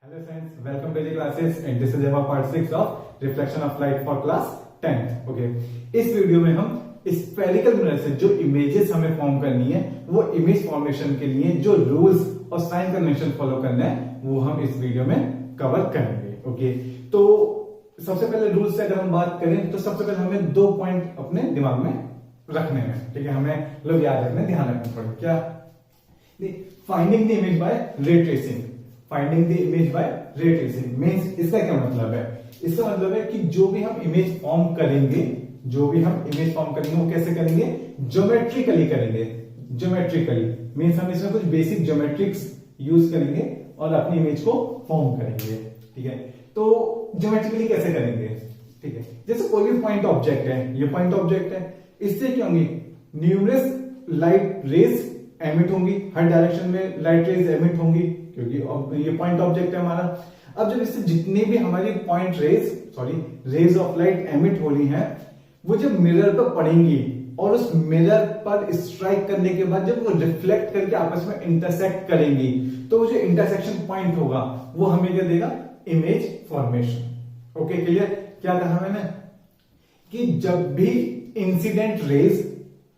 Hello friends, welcome to the classes and this is our part 6 of reflection of light for class 10th. Okay, इस video में हम spherical mirror से जो images हमें form करनी है वो इमेज फॉर्मेशन के लिए जो रूल्स और साइन कन्वेंशन फॉलो करना है वो हम इस वीडियो में कवर करेंगे. ओके, तो सबसे पहले रूल्स से अगर हम बात करें तो सबसे पहले हमें 2 पॉइंट अपने दिमाग में रखने हैं. ठीक है, हमें लोग याद रखने ध्यान रखना पड़ेगा. क्या? Finding the image by ray tracing. Finding the image by ray tracing means इसका क्या मतलब है? इसका मतलब है कि जो भी हम इमेज फॉर्म करेंगे वो कैसे करेंगे? ज्योमेट्रिकली करेंगे. ज्योमेट्रिकली मींस हम इसमें कुछ बेसिक ज्योमेट्रिक्स यूज करेंगे और अपनी इमेज को फॉर्म करेंगे. ठीक है, तो ज्योमेट्रिकली कैसे करेंगे? ठीक है, जैसे कोई भी पॉइंट ऑब्जेक्ट है, ये पॉइंट ऑब्जेक्ट है, इससे क्या होंगी? न्यूमरस लाइट रेज एमिट होंगी, हर डायरेक्शन में लाइट रेज एमिट होंगी क्योंकि ये पॉइंट ऑब्जेक्ट है हमारा. अब जब इससे जितनी भी हमारी रेज ऑफ लाइट एमिट हो रही हैं वो जब मिरर पर पड़ेंगी और उस मिरर पर स्ट्राइक करने के बाद जब वो रिफ्लेक्ट करके आपस में इंटरसेक्ट करेंगी तो वो जो इंटरसेक्शन पॉइंट होगा वो हमें क्या देगा? Image formation. Okay, clear? क्या कहा मैंने कि जब भी इंसिडेंट रेज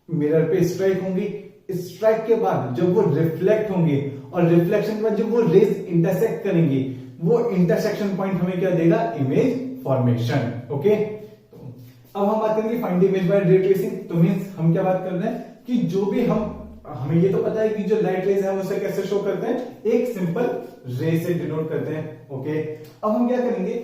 मिरर पे स्ट्राइक होंगी, स्ट्राइक के बाद जब वो रिफ्लेक्ट होंगे और रिफ्लेक्शन के बाद जब वो रेज इंटरसेक्ट करेंगी वो इंटरसेक्शन पॉइंट हमें क्या देगा? Image formation. ओके, अब हम बात करेंगे find the image by ray tracing. तो मींस हम क्या बात कर रहे हैं कि जो भी हमें ये तो पता है कि जो लाइट रेज है उसे कैसे शो करते हैं? एक सिंपल रे से डिनोट करते हैं. ओके, अब हम क्या करेंगे?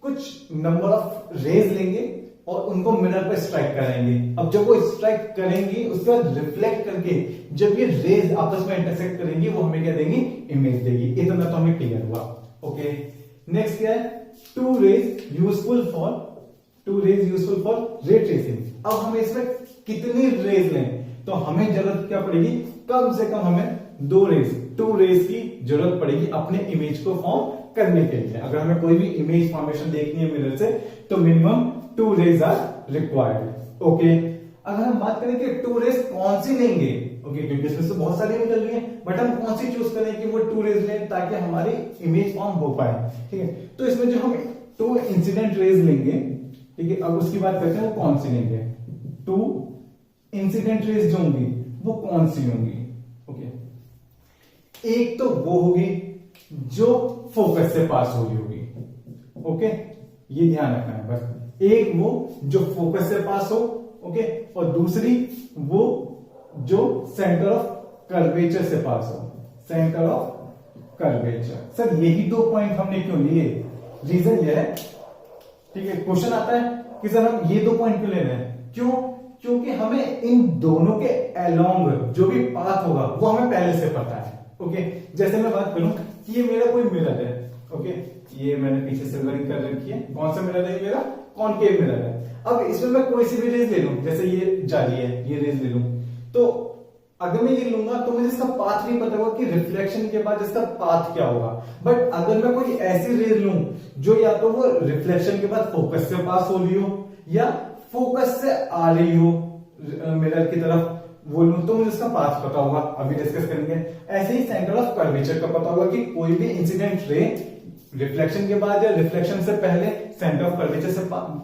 कुछ नंबर ऑफ रेज लेंगे और उनको मिरर पर स्ट्राइक कराएंगे. अब जब वो स्ट्राइक करेंगी उसके बाद रिफ्लेक्ट करके जब ये रेज आपस में इंटरसेक्ट करेंगी वो हमें क्या देंगी? इमेज देगी. इतना तो हमें क्लियर हुआ. ओके, नेक्स्ट क्या है? Two rays useful for ray tracing. अब हमें इसमें कितनी रेज लें? तो हमें जरूरत क्या पड़ेगी? कम से कम हमें टू रेज की जरूरत पड़ेगी अपने इमेज को फॉर्म करने के लिए. अगर हमें कोई भी इमेज फॉर्मेशन देखनी है मिरर से तो minimum 2 rays are required. Okay, अगर हम बात करें कि 2 रेज कौन सी लेंगे? ओके, क्योंकि इसमें तो बहुत सारी निकल रही है बट हम कौन सी चूज करें कि वो 2 रेज लें ताकि हमारी इमेज फॉर्म हो पाए. ठीक है, तो इसमें जो हम 2 इंसिडेंट रेज लेंगे, ठीक है, अब उसकी बात करते हैं वो कौन सी लेंगे. 2 इंसिडेंट रेज जो होंगी वो कौन सी होंगी? ओके, एक तो वो होगी जो फोकस से पास हो रही होगी. ओके, ये ध्यान रखना है बस. एक वो जो फोकस से पास हो, ओके, और दूसरी वो जो सेंटर ऑफ कर्वेचर से पास हो. Centre of curvature. सर यही 2 पॉइंट हमने क्यों लिए? रीजन यह है, ठीक है, क्वेश्चन आता है कि सर हम ये 2 पॉइंट क्यों ले रहे हैं? क्यों? क्योंकि हमें इन दोनों के अलोंग जो भी पाथ होगा वो हमें पहले से पता है. ओके, जैसे मैं बात करूं कि ये मेरा कोई मिरर है. ओके, ये मैंने पीछे सिल्वरिंग कर रखी है. कौन सा मिरर है? मेरा कॉनकेव मिरर है. अब इसमें मैं कोई सी भी रेज ले लूं, जैसे ये जाली है, ये रेज ले लूं, तो अगर मैं ये लूंगा तो मुझे इसका पाथ नहीं पता होगा कि रिफ्लेक्शन के बाद इसका पाथ क्या होगा. बट अगर मैं कोई ऐसी रेज लूं जो या तो वो रिफ्लेक्शन के बाद फोकस से पास हो रही हो या फोकस से आ रही हो मिरर की तरफ, वो लूं तो मुझे इसका पाथ पता होगा. अभी डिस्कस करेंगे. ऐसे ही सेंटर ऑफ कर्वेचर का पता होगा कि कोई भी इंसिडेंट रे रिफ्लेक्शन के बाद या रिफ्लेक्शन से पहले सेंटर ऑफ कर्वेचर से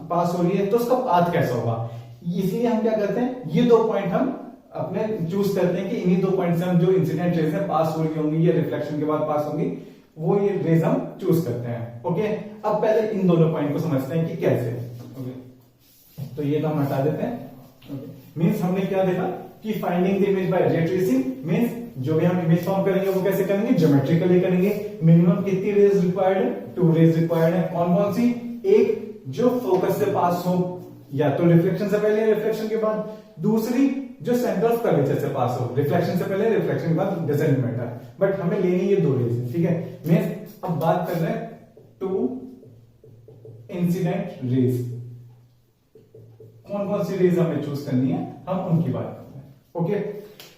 पास हो रही है तो उसका पाथ कैसा होगा. इसीलिए हम क्या करते हैं? ये 2 पॉइंट हम अपने चूज करते हैं कि इन्हीं 2 पॉइंट से हम जो इंसिडेंट रेज है पास हो रही होंगी या रिफ्लेक्शन के बाद पास होंगी वो ये रेज हम चूज करते हैं. ओके, अब पहले इन दोनों पॉइंट को समझते हैं कि कैसे. ओके, तो ये तो हम हटा देते हैं. ओके, मींस हमने क्या देखा कि finding the image by ray tracing means जो भी हम इमेज फॉर्म करेंगे वो कैसे करेंगे? ज्योमेट्रिकली करेंगे. मिनिमम कितनी रेज रिक्वायर्ड है? 2 रेज रिक्वायर्ड है. कौन कौन सी? एक जो फोकस से पास हो या तो रिफ्लेक्शन से पहले या रिफ्लेक्शन के बाद. दूसरी जो सेंटर ऑफ कर्वेचर से पास हो, रिफ्लेक्शन से पहले रिफ्लेक्शन के बाद, डजंट मैटर, बट हमें लेनी ये 2 रेज. ठीक है, मैं अब बात कर रहे हैं 2 इंसिडेंट रेज. कौन कौन सी रेज हमें चूज करनी है हम उनकी बात करते हैं. ओके,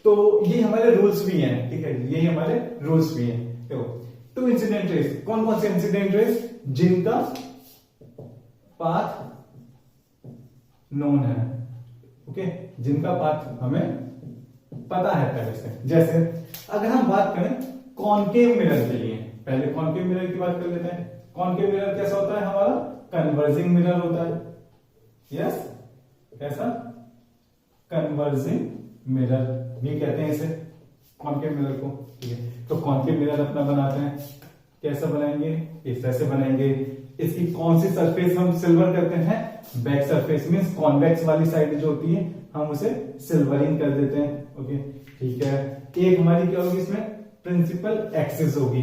तो ये हमारे रूल्स भी हैं. ठीक है, यही हमारे रूल्स भी हैं. देखो 2 इंसिडेंट रेज. कौन कौन से इंसिडेंट रेज? जिनका पाथ नोन है. ओके, जिनका पाथ हमें पता है पहले से. जैसे अगर हम बात करें कॉनकेव मिरर के लिए, पहले कॉनकेव मिरर की बात कर लेते हैं। कॉनकेव मिरर कैसा होता है हमारा? कन्वर्जिंग मिरर होता है। यस, कैसा? कन्वर्जिंग मिरर भी कहते हैं इसे, कॉनकेव मिरर को। ठीक है, तो कॉनकेव मिरर अपना बनाते हैं, कैसा बनाएंगे? इस तरह से बनाएंगे। इसकी कौन सी सरफेस हम सिल्वर करते हैं? बैक सरफेस मींस कॉन्वेक्स वाली साइड जो होती है हम उसे सिल्वरिंग कर देते हैं। ओके, ठीक है। एक हमारी क्या होगी इसमें? प्रिंसिपल एक्सिस होगी।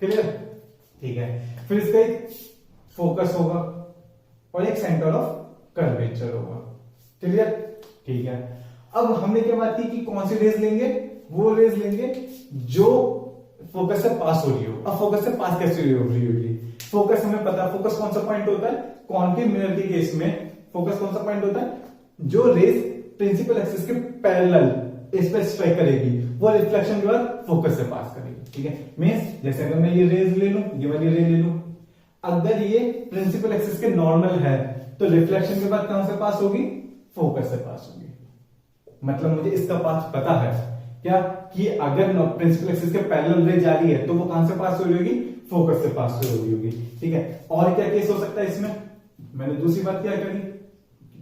क्लियर? ठीक है। फिर इसका एक फोकस होगा और एक सेंटर ऑफ कर्वेचर होगा। क्लियर? ठीक है। अब हमने क्या बात की कि कौन सी रेज लेंगे? वो रेज लेंगे जो फोकस से पास हो रही हो। अब फोकस से पास कैसे हो रही होगी? फोकस हमें पता है, फोकस कौन सा पॉइंट होता है? कॉनकेव मिरर के केस में फोकस कौन सा पॉइंट होता है? जो रेज प्रिंसिपल एक्सिस के पैरेलल इस पे स्ट्राइक करेगी, वो रिफ्लेक्शन के बाद फोकस से पास करेगी। ठीक है, मींस जैसे अगर मैं ये रेज ले लूं, ये वाली रे ले लूं, अगर ये प्रिंसिपल एक्सिस के नॉर्मल है तो रिफ्लेक्शन के बाद कहां से पास होगी? फोकस से पास होगी। मतलब मुझे इसका पाथ पता है क्या कि अगर प्रिंसिपल एक्सिस के पैरेलल रे जा रही है तो वो कहां से पास हो रही होगी? फोकस से पास हो रही होगी। ठीक है, और क्या केस हो सकता है इसमें? मैंने दूसरी बात क्या करी?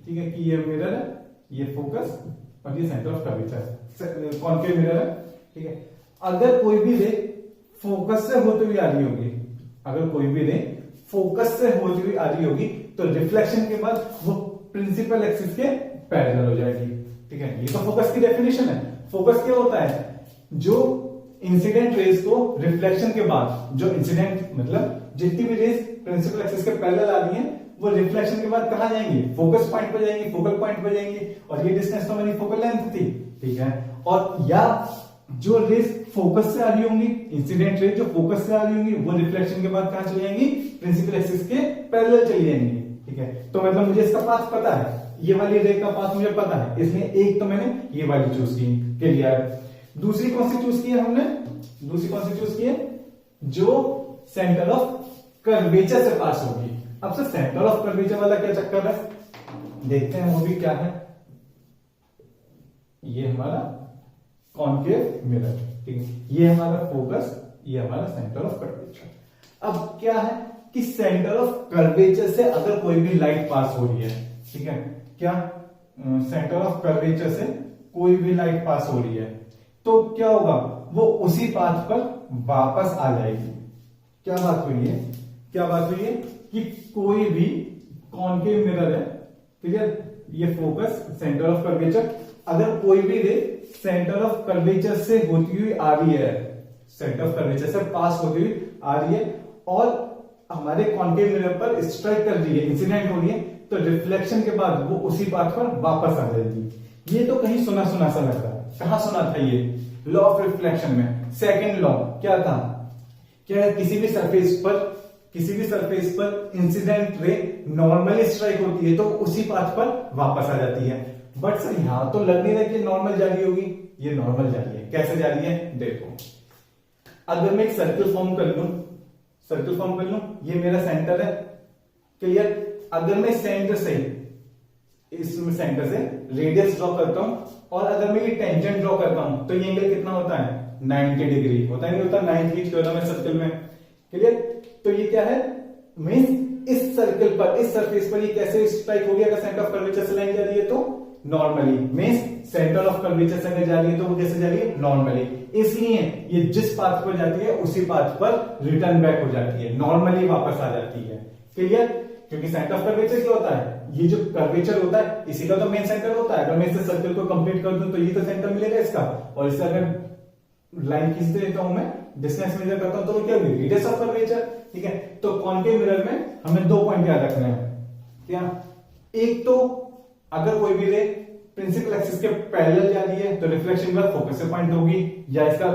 ठीक है, कि ये मिरर है, ये फोकस और ये centre of curvature concave mirror है। ठीक है, अगर कोई भी रे फोकस से होती हुई आ रही होगी, अगर कोई भी रे फोकस से होती हुई आ रही होगी तो रिफ्लेक्शन के बाद वो प्रिंसिपल एक्सिस के पैरेलल हो जाएगी। ठीक है, ये तो फोकस की डेफिनेशन है। फोकस क्या होता है? जो इंसिडेंट रेज को रिफ्लेक्शन के बाद, जो इंसिडेंट मतलब जितनी भी रेज प्रिंसिपल एक्सिस के पैरेलल आ रही हैं वो रिफ्लेक्शन के बाद कहां जाएंगी? फोकस पॉइंट पर जाएंगी, फोकल पॉइंट पर जाएंगी। और ये डिस्टेंस तो मेरी फोकल लेंथ थी। ठीक है, और या जो रेज फोकस से आ रही होंगी, इंसिडेंट रेज जो फोकस से आ रही होंगी, वो रिफ्लेक्शन के बाद कहां चली जाएंगी? प्रिंसिपल एक्सिस के पैरेलल चली जाएंगी। ठीक है, तो मतलब मुझे इसका पाथ पता है, ये वाली रे का पाथ मुझे पता है, इसलिए एक तो मैंने ये वाली चूज की। क्लियर? दूसरी कौन सी चूज की है हमने? दूसरी कौन सी चूज की है? जो सेंटर ऑफ कर्वेचर से पास होगी। अब से सेंटर ऑफ कर्वेचर वाला क्या चक्कर है देखते हैं, वो भी क्या है। ये हमारा कॉनकेव मिरर। ठीक है, ये हमारा फोकस, ये हमारा सेंटर ऑफ कर्वेचर। अब क्या है कि सेंटर ऑफ कर्वेचर से अगर कोई भी लाइट पास हो रही है, ठीक है, क्या सेंटर ऑफ कर्वेचर से कोई भी लाइट पास हो रही है तो क्या होगा? वो उसी पाथ पर वापस आ जाएगी। क्या बात हुई है? क्या बात हुई है कि कोई भी कॉनकेव मिरर है, ठीक है, ये फोकस सेंटर ऑफ कर्वेचर, अगर कोई भी रे सेंटर ऑफ कर्वेचर से होती हुई आ रही है, सेंटर ऑफ कर्वेचर से पास होती हुई आ रही है और हमारे कॉनकेव मिरर पर स्ट्राइक कर रही है, इंसिडेंट हो रही है, तो रिफ्लेक्शन के बाद वो उसी पाथ पर वापस आ जाएगी। ये तो कहीं सुना सुना सा लग रहा है। कहां सुना था ये? लॉ ऑफ रिफ्लेक्शन में सेकंड लॉ क्या था? क्या है? किसी भी सरफेस पर इंसिडेंट रे नॉर्मली स्ट्राइक होती है तो उसी पाथ पर वापस आ जाती है। बट सर यहां तो लग नहीं रहा कि नॉर्मल जा रही होगी। ये नॉर्मल जा रही है। कैसे जा रही है देखो, अगर मैं एक सर्कल फॉर्म कर लूं, ये मेरा सेंटर है। क्लियर? अगर मैं सेंटर से रेडियस ड्रॉ करता हूं और अगर मैं ये टेंजेंट ड्रॉ करता हूं तो ये एंगल कितना होता है? 90 डिग्री होता है। नहीं होता? 90 थ्योरम है सर्कल में। क्लियर? तो ये क्या है? मींस इस सर्कल पर, इस सरफेस पर ये कैसे स्ट्राइक हो गया? अगर सेंटर ऑफ कर्वेचर से लाइन जा रही है तो normally, means centre of curvature से अगर जा रही है तो वो कैसे जा रही है? नॉर्मली। इसलिए ये जिस पाथ पर जाती है उसी पाथ पर रिटर्न बैक हो जाती है, नॉर्मली वापस आ जाती है। क्लियर? क्योंकि सेंटर ऑफ कर्वेचर क्या होता है? ये जो कर्वेचर होता है इसी का तो मेन सेंटर होता है। अगर मैं इस सर्कल को कंप्लीट कर दूं तो ये तो सेंटर मिलेगा इसका, और इससे अगर लाइन खींच देता हूं मैं, डिस्टेंस मेजर करता हूं तो वो क्या होगी? Radius of curvature. ठीक है, तो कॉनकेव मिरर में हमें 2 पॉइंट याद रखना है। क्या? एक तो अगर कोई भी रे प्रिंसिपल एक्सिस के पैरेलल जा रही है तो रिफ्लेक्शन का फोकस से पॉइंट होगी, या इसका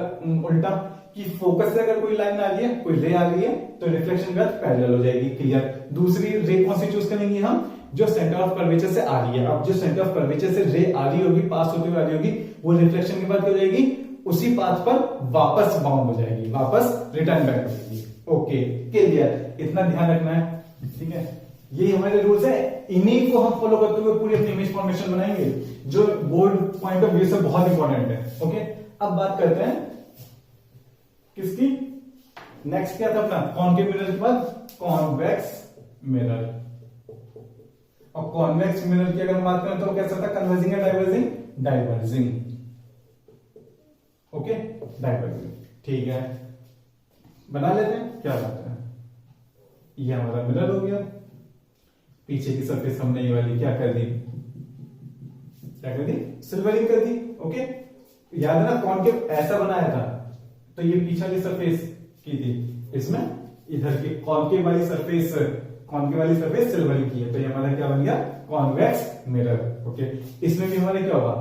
उल्टा कि फोकस से अगर कोई लाइन आ रही है, कोई रे आ रही है तो रिफ्लेक्शन का पैरेलल हो जाएगी। क्लियर? दूसरी रे कौन सी चूज करेंगे हम? जो सेंटर ऑफ कर्वेचर से आ रही है। अब जो सेंटर ऑफ कर्वेचर से रे आ रही होगी, पास होती हुई आ रही होगी, वो रिफ्लेक्शन के बाद क्या हो जाएगी? उसी पाथ पर वापस बाउंड हो जाएगी, वापस रिटर्न बैक हो जाएगी। Okay, clear? इतना ध्यान रखना है। ठीक है, ये हमारे रूल्स है, इन्हीं को हम फॉलो करते हुए पूरी अपनी इमेज फॉर्मेशन बनाएंगे, जो बोर्ड पॉइंट ऑफ व्यू से बहुत इंपॉर्टेंट है। ओके, अब बात करते हैं किसकी? नेक्स्ट क्या था अपना कॉनकेव मिरर के बाद कॉन्वेक्स मिरर। और कॉन्वेक्स मिरर की अगर हम बात करें तो कैसा था, कन्वर्जिंग या डाइवर्जिंग, डाइवर्जिंग। Okay, diverging. ठीक है, बना लेते हैं, क्या बात है। ये हमारा मिरर हो गया। पीछे की सरफेस हमने ये वाली क्या कर दी, क्या कर दी, सिल्वरिंग कर दी। ओके, याद है ना कॉनकेव ऐसा बनाया था, तो ये पीछे की सरफेस की थी, इसमें इधर की कॉनकेव वाली सरफेस सिल्वरिंग की है, तो ये हमारा क्या बन गया, कॉन्वेक्स मिरर। ओके, इसमें भी हमारा क्या होगा,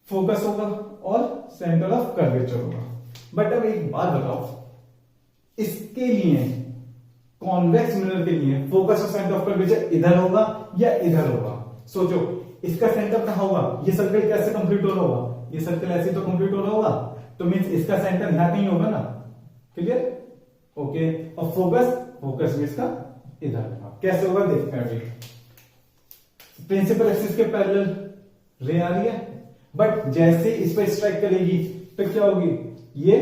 फोकस होगा और सेंटर ऑफ कर्वेचर होगा। बट अब एक बात बताओ, इसके लिए कॉन्वेक्स मिरर के लिए फोकस और सेंटर ऑफ कर्वेचर इधर होगा या इधर होगा? सोचो, इसका सेंटर कहां होगा, ये सर्कल कैसे कंप्लीट हो रहा होगा, ये सर्कल ऐसे तो कंप्लीट हो रहा होगा, तो मींस इसका सेंटर यहां कहीं होगा ना। क्लियर? ओके, और फोकस भी इसका इधर होगा। कैसे होगा देखते हैं अभी। प्रिंसिपल एक्सिस के पैरेलल रे आ रही है, बट जैसे इस पर स्ट्राइक करेगी तो क्या होगी, ये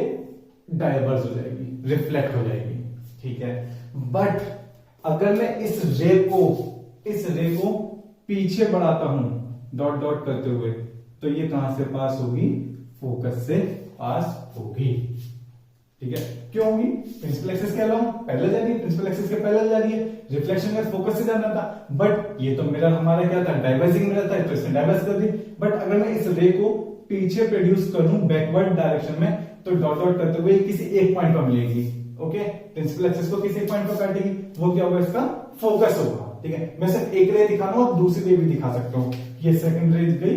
डाइवर्ज हो जाएगी, रिफ्लेक्ट हो जाएगी। ठीक है, बट अगर मैं इस रे को पीछे बढ़ाता हूं डॉट डॉट करते हुए, तो ये कहां से पास होगी, फोकस से पास होगी। ठीक है, क्यों होगी, प्रिंसिपल एक्सिस के अलावा पैरेलल जा रही है, प्रिंसिपल एक्सिस के पैरेलल जा रही है, रिफ्लेक्शन में फोकस से जाना था, बट ये तो मिरर हमारा क्या था, डाइवर्जिंग मिरर था, तो इसने डाइवर्स कर दी। बट अगर मैं इस रे को पीछे प्रोड्यूस करूं बैकवर्ड डायरेक्शन में, तो डॉट डॉट करते हुए किसी एक पॉइंट पर मिलेगी। ओके, प्रिंसिपल एक्सिस को किसी एक पॉइंट पर काटेगी, वो क्या होगा, इसका फोकस होगा। ठीक है, मैं सिर्फ एक रे दिखा रहा हूं और दूसरी रे भी दिखा सकता हूं। ये सेकंड रे गई,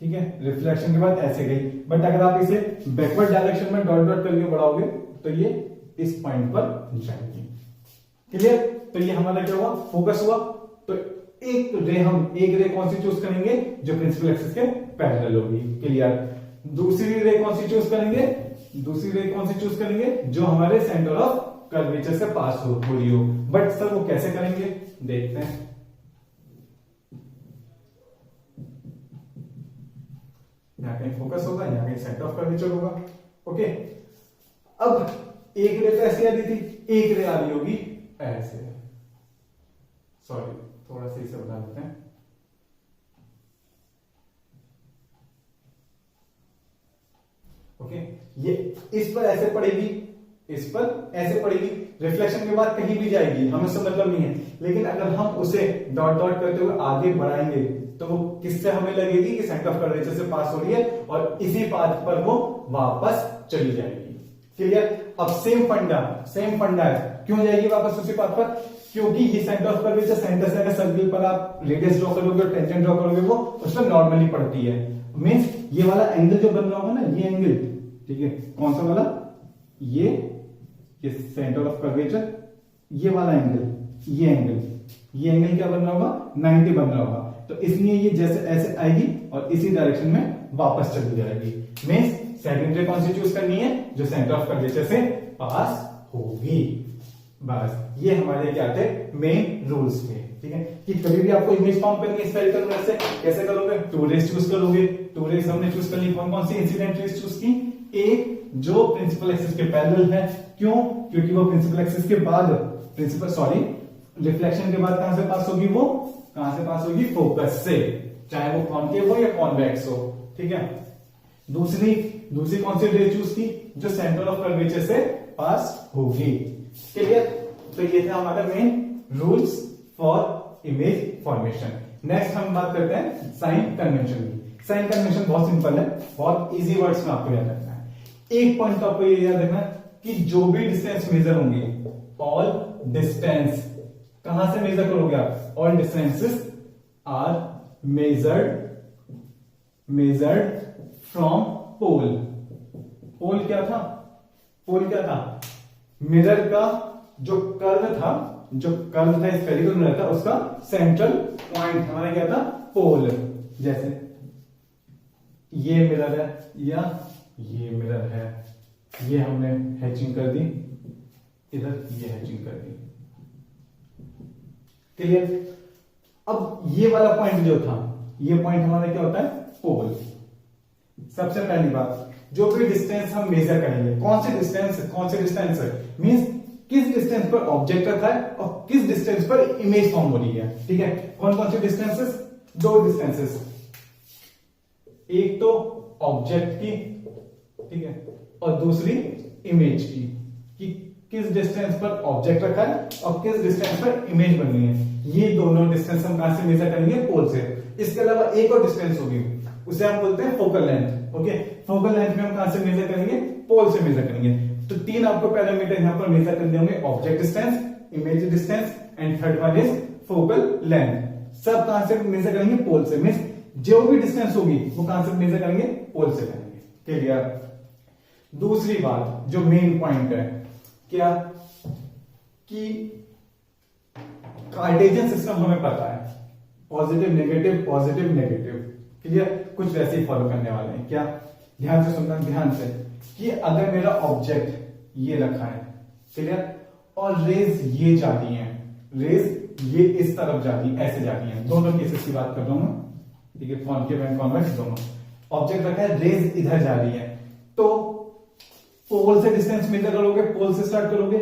ठीक है, रिफ्लेक्शन के बाद ऐसे गई, बट अगर आप इसे बैकवर्ड डायरेक्शन में डॉट डॉट करके बढ़ाओगे तो ये इस पॉइंट पर जाएगी। क्लियर? तो ये हमारा क्या हुआ, फोकस हुआ। तो एक रे कौन सी चूज करेंगे, जो प्रिंसिपल एक्सिस के पैरेलल होगी। क्लियर? दूसरी रे कौन सी चूज करेंगे, जो हमारे सेंटर ऑफ कर्वेचर से पास हो रही हो। बट सर वो कैसे करेंगे, देखते हैं। यहां कहीं फोकस होगा, यहां कहीं सेंटर ऑफ कर्वेचर होगा। ओके, अब एक रे तो ऐसे आ रही थी, एक रे आ रही होगी ऐसे। सॉरी, थोड़ा सा इसे बता देते हैं। ओके, ये इस पर ऐसे पड़ेगी, इस पर ऐसे पड़ेगी, रिफ्लेक्शन के बाद कहीं भी जाएगी, हमें उससे मतलब नहीं है। लेकिन अगर हम उसे डॉट डॉट करते हुए आगे बढ़ाएंगे तो वो किससे हमें लगेगी कि सेंटर ऑफ कर्वेचर से पास हो रही है, और इसी पाथ पर वो वापस चली जाएगी। क्लियर? अब सेम फंडा है। क्यों जाएगी वापस उसी पाथ पर, क्योंकि ये सेंटर ऑफ कर्वेचर, सेंटर से अगर सर्किल पर आप रेडियस ड्रॉ करोगे और टेंजेंट ड्रॉ करोगे, वो उस पर नॉर्मली पड़ती है। मींस ये वाला एंगल जो बन रहा होगा ना, ये एंगल, ठीक है, कौन सा वाला, ये सेंटर ऑफ कर्वेचर, ये वाला एंगल, ये एंगल क्या बन रहा होगा, 90 बन रहा होगा। तो इसलिए ये जैसे ऐसे आएगी और इसी डायरेक्शन में वापस चली जाएगी। मींस सेकंड रे कौन सी चूज करनी है, जो सेंटर ऑफ कर्वेचर से पास होगी। बस ये हमारे क्या थे, मेन रूल्स थे। ठीक है, कि कभी भी आपको इमेज फॉर्म करनी है स्फेरिकल मिरर से, कैसे करोगे, टू रेज चूज करोगे। टू रेज हमने चूज कर ली, कौन सी इंसिडेंट रेज चूज की, एक जो प्रिंसिपल एक्सिस के पैरेलल है। क्यों? क्योंकि वो प्रिंसिपल एक्सिस के बाद रिफ्लेक्शन के बाद कहां से पास होगी, वो कहां से पास होगी, फोकस से, चाहे वो कॉनकेव हो या कॉन्वेक्स हो। ठीक है, दूसरी कौन सी रे चूज की, जो सेंटर ऑफ कर्वेचर से पास होगी। क्लियर? तो ये था हमारा main rules for image formation. Next हम बात करते हैं साइन कन्वेंशन की। साइन कन्वेंशन बहुत सिंपल है, बहुत इजी वर्ड्स में आपको याद रखना है। एक पॉइंट तो आपको ये याद रखना है कि जो भी डिस्टेंस मेजर होंगे, ऑल डिस्टेंस, कहां से मेजर करोगे आप, all distances are measured from pole. Pole क्या था, मिरर का जो कर्व था स्फेरिकल मिरर था, उसका सेंट्रल पॉइंट हमारा क्या था, पोल। जैसे ये मिरर है या ये मिरर है, ये हमने हैचिंग कर दी, इधर ये हैचिंग कर दी। क्लियर? अब ये वाला पॉइंट जो था, ये पॉइंट हमारा क्या होता है, पोल। सबसे पहली बात, जो भी डिस्टेंस हम मेजर करेंगे, कौन से डिस्टेंस मींस किस डिस्टेंस पर ऑब्जेक्ट रखा है और किस डिस्टेंस पर इमेज फॉर्म हो रही है। ठीक है, कौन कौन से डिस्टेंसेस? दो डिस्टेंसेस, एक तो ऑब्जेक्ट की, ठीक है, और दूसरी इमेज की, कि किस डिस्टेंस पर ऑब्जेक्ट रखा है और किस डिस्टेंस पर इमेज बननी है। ये दोनों डिस्टेंस हम कहां से मेजर करेंगे? पोल से। इसके अलावा एक और डिस्टेंस होगी, उसे हम बोलते हैं focal length. Okay, focal length में हम कहां से मेजर करेंगे? पोल से मेजर करेंगे। तो तीन आपको पैरामीटर यहां पर मेजर करने होंगे, object distance, image distance and third one is focal length. सब कहां से मेजर करेंगे? पोल से। मींस जो भी डिस्टेंस होगी वो कहां से मेजर करेंगे? पोल से करेंगे। क्लियर? दूसरी बात जो मेन पॉइंट है, क्या कि कार्टेशियन सिस्टम हमें पता है, positive negative positive negative. Clear? कुछ वैसे ही फॉलो करने वाले हैं। क्या? ध्यान से सुनना, ध्यान से, कि अगर मेरा ऑब्जेक्ट ये रखा है, क्लियर, और रेज ये जाती हैं, रेज ये इस तरफ जाती है, ऐसे जाती हैं, दोनों केसेस की बात कर रहा हूं मैं। ठीक है, कॉनकेव एंड कॉन्वेक्स दोनों। ऑब्जेक्ट रखा है, रेज इधर जा रही है, तो पोल से डिस्टेंस मेजर करोगे, पोल से स्टार्ट करोगे,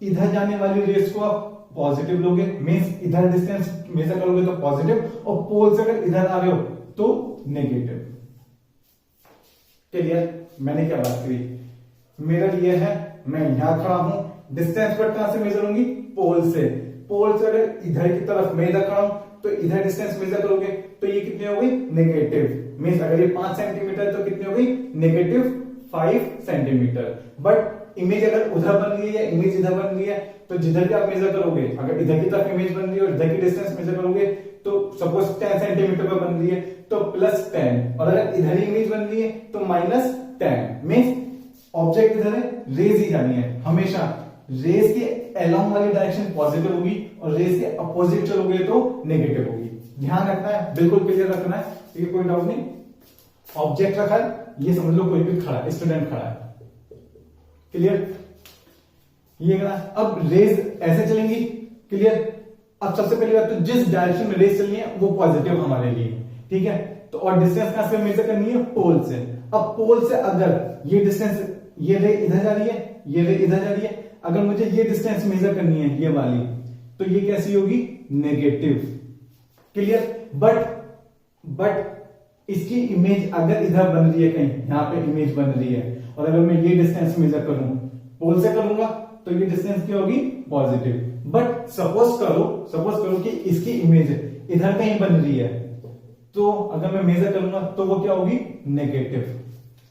इधर जाने वाली रेस को आप पॉजिटिव लोगे, मींस इधर डिस्टेंस मेजर करोगे तो पॉजिटिव, और पोल से अगर इधर आ रहे हो तो नेगेटिव। क्लियर? मैंने क्या बात करी? मिरर ये है, मैं यहां खड़ा हूं, डिस्टेंस पर कहां से मेजर होंगी? पोल से। पोल से अगर इधर की तरफ मैं इधर खड़ा हूं तो इधर डिस्टेंस मेजर करोगे तो ये कितनी हो गई? नेगेटिव। मींस अगर ये 5 सेंटीमीटर तो कितनी हो गई? Negative 5 centimetre. बट इमेज अगर उधर बन रही है, इमेज इधर बन रही है, तो जिधर भी आप मेजर करोगे, अगर इधर की तरफ इमेज बन रही है और इधर की डिस्टेंस मेजर करोगे तो सपोज 10 सेंटीमीटर पर बन रही है तो +10, और अगर इधर ही इमेज बन रही है तो -10। मींस ऑब्जेक्ट इधर है, रेज ही जानी है। हमेशा रेज के अलोंग वाली डायरेक्शन पॉजिटिव होगी और रेज के अपोजिट चलोगे तो नेगेटिव होगी। ध्यान रखना है, बिल्कुल क्लियर रखना है, ठीक है, कोई डाउट नहीं। ऑब्जेक्ट रखा है, ये समझ लो कोई भी खड़ा है, स्टूडेंट खड़ा है। क्लियर? ये करना। अब रेज ऐसे चलेंगी। क्लियर? अब सबसे पहली बात तो जिस डायरेक्शन में रेज चलनी है वो पॉजिटिव हमारे लिए, ठीक है। तो और डिस्टेंस कहां से मेजर करनी है? पोल से। अब पोल से अगर ये डिस्टेंस, ये रे इधर जा रही है, ये रे इधर जा रही है, अगर मुझे ये डिस्टेंस मेजर करनी है, ये वाली, तो ये कैसी होगी? नेगेटिव। क्लियर? बट इसकी इमेज अगर इधर बन रही है, कहीं यहां पे इमेज बन रही है, और अगर मैं ये डिस्टेंस मेजर करूं, पोल से करूंगा तो ये डिस्टेंस क्या होगी? पॉजिटिव। बट सपोज करो कि इसकी इमेज इधर कहीं बन रही है, तो अगर मैं मेजर करूंगा तो वो क्या होगी? नेगेटिव।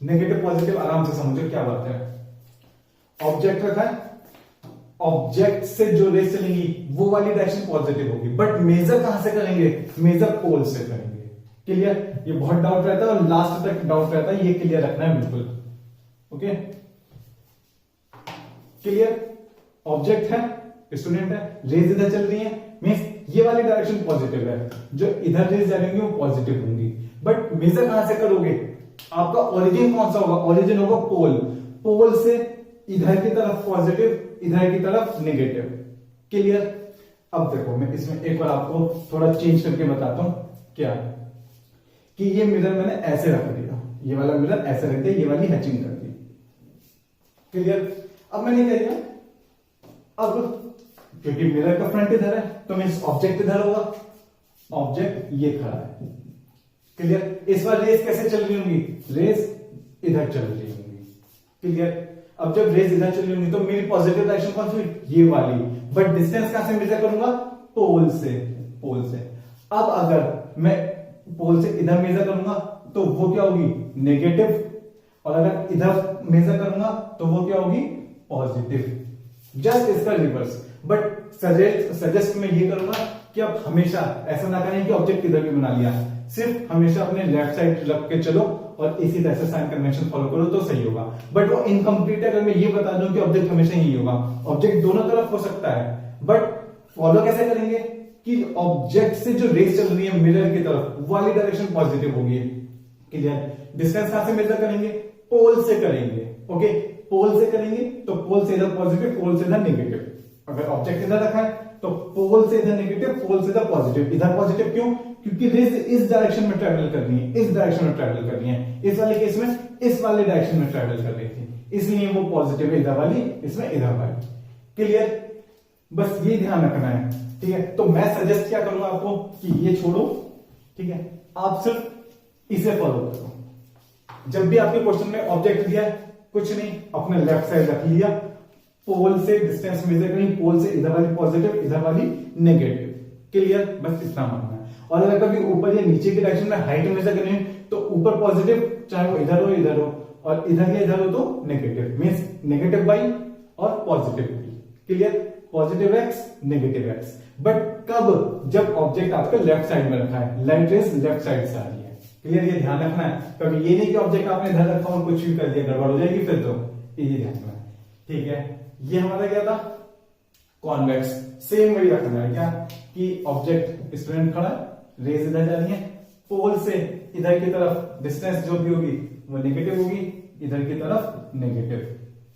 नेगेटिव पॉजिटिव आराम से समझो क्या बात है। ऑब्जेक्ट रखा है, ऑब्जेक्ट से जो रेस चलेंगी वो वाली डायरेक्शन पॉजिटिव होगी, बट मेजर कहां से करेंगे? मेजर पोल से करेंगे। क्लियर? ये बहुत डाउट रहता है और लास्ट तक डाउट रहता है, ये क्लियर रखना है बिल्कुल। Okay, clear? ऑब्जेक्ट है, स्टूडेंट है, रेज इधर चल रही है, मींस ये वाली डायरेक्शन पॉजिटिव है, जो इधर रेज जा रही होंगी वो पॉजिटिव होंगी। बट मेजर कहां से करोगे? आपका ओरिजिन कौन सा होगा? ओरिजिन होगा पोल। पोल से इधर की तरफ पॉजिटिव, इधर की तरफ नेगेटिव। क्लियर? अब देखो मैं इसमें एक बार आपको थोड़ा चेंज करके बताता हूं। क्या कि ये मिरर मैंने ऐसे रख दिया, ये वाला मिरर ऐसे रख दिया, ये वाली हैचिंग कर दी। क्लियर? अब मैंने क्या किया, अब क्योंकि मिरर का फ्रंट इधर है तो मींस ऑब्जेक्ट इधर होगा, ऑब्जेक्ट ये खड़ा है। क्लियर? इस बार रेस कैसे चल रही होंगी? रेस इधर चल रही होंगी। क्लियर? अब जब रेस इधर चल रही होंगी तो मेरी पॉजिटिव डायरेक्शन कौन सी? ये वाली। बट डिस्टेंस कहां से मेजर करूंगा? पोल से। पोल से। अब अगर मैं पोल से इधर मेजर करूंगा तो वो क्या होगी? नेगेटिव, और अगर इधर मेजर करूंगा तो वो क्या होगी? पॉजिटिव। जस्ट इसका रिवर्स। बट सजेस्ट मैं ये करूंगा कि आप हमेशा ऐसा ना करें कि ऑब्जेक्ट इधर भी बना लिया, सिर्फ हमेशा अपने लेफ्ट साइड रख के चलो और इसी तरह से साइन कन्वेंशन फॉलो करो तो सही होगा। बट वो इनकम्प्लीट है अगर मैं ये बता दूं कि ऑब्जेक्ट हमेशा ही होगा। ऑब्जेक्ट दोनों तरफ हो सकता है, बट फॉलो कैसे करेंगे कि ऑब्जेक्ट से जो रेस चल रही है मिरर की तरफ वाली डायरेक्शन पॉजिटिव होगी। क्लियर? डिस्टेंस कहां से मेजर करेंगे? पोल से करेंगे। ओके, पोल से करेंगे तो पोल से इधर पॉजिटिव, पोल से इधर नेगेटिव। अगर ऑब्जेक्ट इधर रखा है तो पोल से इधर नेगेटिव, पोल से इधर पॉजिटिव। इधर पॉजिटिव क्यों? क्योंकि रेज इस डायरेक्शन में ट्रेवल करनी है, इस डायरेक्शन में ट्रेवल करनी है। इस वाले केस में इस वाले डायरेक्शन में ट्रेवल कर रही थी, इसलिए वो पॉजिटिव है इधर वाली, इसमें इधर वाली। क्लियर? बस ये ध्यान रखना है, ठीक है। तो मैं सजेस्ट क्या करूंगा आपको कि ये छोड़ो, ठीक है, आप सिर्फ इसे फॉलो करो। जब भी आपके क्वेश्चन में ऑब्जेक्ट दिया है, कुछ नहीं, अपने लेफ्ट साइड रख लिया, पोल से डिस्टेंस मेजर करें, पोल से इधर वाली पॉजिटिव, इधर वाली नेगेटिव। क्लियर? बस इतना मानना है। और अगर कभी ऊपर या नीचे के डायरेक्शन में हाइट मेजर करें तो ऊपर पॉजिटिव, चाहे वो इधर हो, और इधर या इधर हो तो नेगेटिव, मीन्स नेगेटिव वाई और positive Y. Clear? Positive X, negative X. But कब? जब ऑब्जेक्ट आपका लेफ्ट साइड में रखा है, लाइट रेज लेफ्ट साइड से आ रही है। क्लियर? ये ध्यान रखना है। कभी ये नहीं कि ऑब्जेक्ट आपने इधर रखा और कुछ भी कर दिया, गड़बड़ हो जाएगी फिर तो। ये ध्यान रखना है, ठीक है। ये हमारा क्या था? कॉन्वेक्स। सेम वही रखना है क्या कि ऑब्जेक्ट स्टूडेंट खड़ा है, रेज इधर जा रही है, पोल से इधर की तरफ डिस्टेंस जो भी होगी वो नेगेटिव होगी, इधर की तरफ नेगेटिव,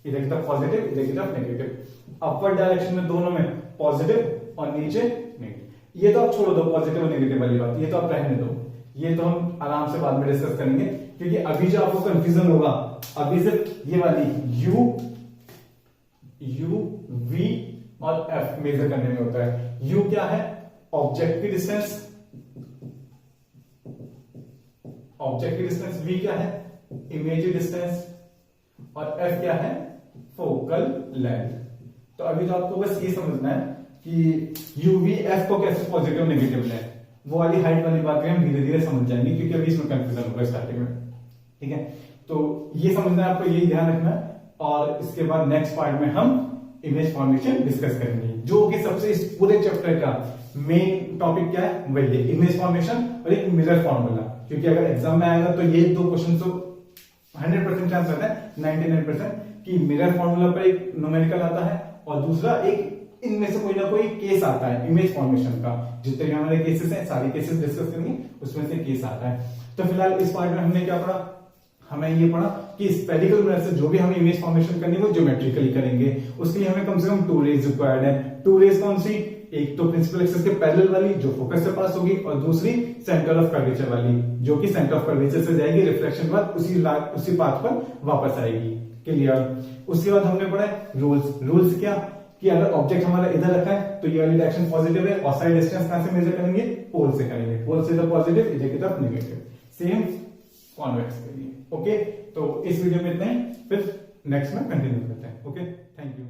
इधर की तरफ पॉजिटिव, इधर की तरफ नेगेटिव। अपवर्ड डायरेक्शन में दोनों में पॉजिटिव और नीचे नेगेटिव। ये तो आप छोड़ दो पॉजिटिव और नेगेटिव वाली बात, ये तो आप रहने दो, ये तो हम आराम से बाद में डिस्कस करेंगे। क्योंकि अभी जो आपको कंफ्यूजन होगा, अभी सिर्फ ये वाली यू वी और एफ मेजर करने में होता है। यू क्या है? ऑब्जेक्ट की डिस्टेंस, ऑब्जेक्ट की डिस्टेंस। वी क्या है? Image distance. और एफ क्या है? Focal length. तो अभी तो आपको बस ये समझना है कि यू वी एफ को कैसे पॉजिटिव नेगेटिव लें, वो वाली हाइट वाली बात हम धीरे धीरे समझ जाएंगे, क्योंकि अभी इसमें कंफ्यूजन होगा स्टार्टिंग में, ठीक है। तो ये समझना है आपको, यही ध्यान रखना है। और इसके बाद नेक्स्ट पार्ट में हम इमेज फॉर्मेशन डिस्कस करेंगे, जो कि सबसे इस पूरे चैप्टर का मेन टॉपिक क्या है, वही है इमेज फॉर्मेशन और एक मिरर फॉर्मूला। क्योंकि अगर एग्जाम में आएगा तो ये दो क्वेश्चन तो 100% चांस आता है, 99% कि मिरर फॉर्मूला पर एक न्यूमेरिकल आता है और दूसरा एक इनमें से कोई ना कोई केस आता है इमेज फॉर्मेशन का। जितने भी हमारे केसेस हैं सारे केसेस डिस्कस करेंगे, उसमें से केस आता है। तो फिलहाल इस पार्ट में हमने क्या पढ़ा? हमें ये पढ़ा कि स्फेरिकल मिरर से जो भी हमें इमेज फॉर्मेशन करनी है वो ज्योमेट्रिकली करेंगे। उसके लिए हमें कम से कम 2 रेज रिक्वायर्ड है। 2 रेज कौन सी? एक तो प्रिंसिपल एक्सिस के पैरेलल वाली जो फोकस से पास होगी, और दूसरी सेंटर ऑफ कर्वेचर वाली जो कि सेंटर ऑफ कर्वेचर से जाएगी, रिफ्लेक्शन के बाद उसी पाथ पर वापस आएगी। क्लियर? उसके बाद हमने पढ़ा रूल्स। रूल्स क्या कि अगर ऑब्जेक्ट हमारा इधर रखा है तो ये वाली डायरेक्शन पॉजिटिव है, और साइड डिस्टेंस कहां से मेजर करेंगे? पोल से करेंगे। पोल से इधर पॉजिटिव, इधर की तरफ नेगेटिव। सेम कॉन्वेक्स के लिए। ओके, तो इस वीडियो में इतना ही, फिर नेक्स्ट में कंटिन्यू करते हैं। Okay, thank you.